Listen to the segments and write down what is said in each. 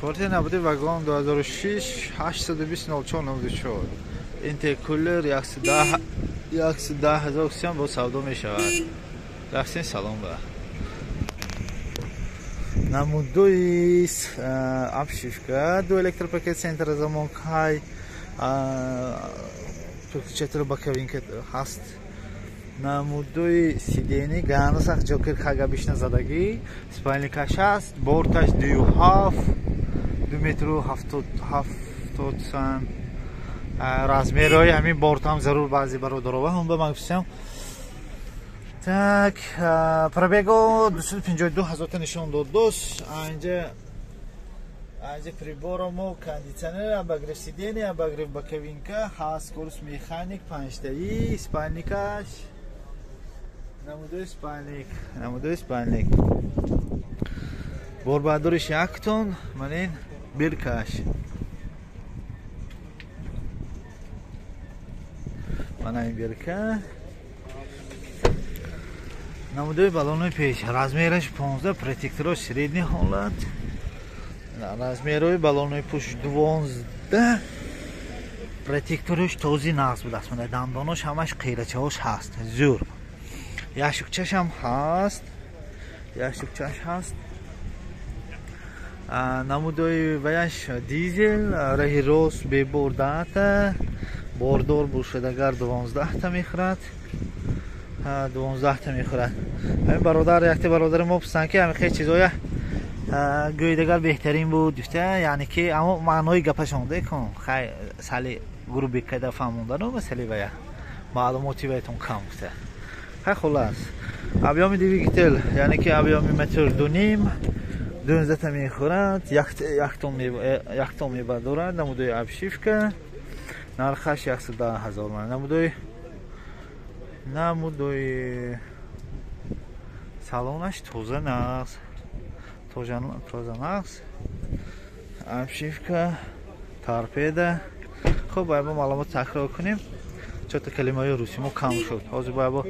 کارت نبوده وگان 2006 820 04 اینترکولر 110 110,000 با سودا می شود. رفتین سلام با نمودوی ابشیفکا دو الکتروپاکت سنتر زمان کای چطور بکوین که هست نمودوی سیدینی گانو سخت جوکر خاگا بیشتر زدگی سپایلیکاش هست بورتاش 2 متر و 70 سم размерой ҳамин бортам зарур баъзе бародарова ҳам ба магфисам так пробего 252,000 та нишон дод дос анҷа приборамо кондитсионер обогрев сидения обогрев боковинка ҳаст курс механик панҷтаи спальникаш намудои спальник борбардориш 1 тонн манин биркаш این بیرکه نمودوی بالونوی پیش размерش 15 پرتکتراش سریدنی حالت размероی بالونوی پوش 12 پرتکتراش توزی نقص بود است دنداناش همش قیرچه هاش هست زور یاشوکچش هم هست نمودوی ویش دیزل راهی روز بی بردات باردار بوشدگر 12 تا میخورد 12 تا میخورد همین برادر یکتی برادر ما پسند که همین خیلی چیزای گویدگر بهترین بود گفته یعنی که اما معنای گپش آمده کن خیلی سالی گروه بکده فهموندن و مسئله باید معلوماتی بایتون کم بوده خیلی خلاص ابیامی دیویگیتل یعنی که ابیامی متر 2.5 12 تا میخورد یک تون میبردارد نمودوی ابشیفکه нархаш 110,000 ман намудои салонаш тоза нағз обшивка торпеда хуб бояд бо маълумот такрор кунем чото калимаи русия мо кам шуд ҳозир бояд бо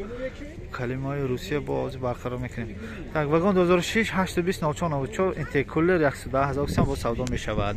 калимаи русия бо ҳозир барқарор мекунем так вагон 2006 820 04 94 интеркулер 110,000 бо савдо мешавад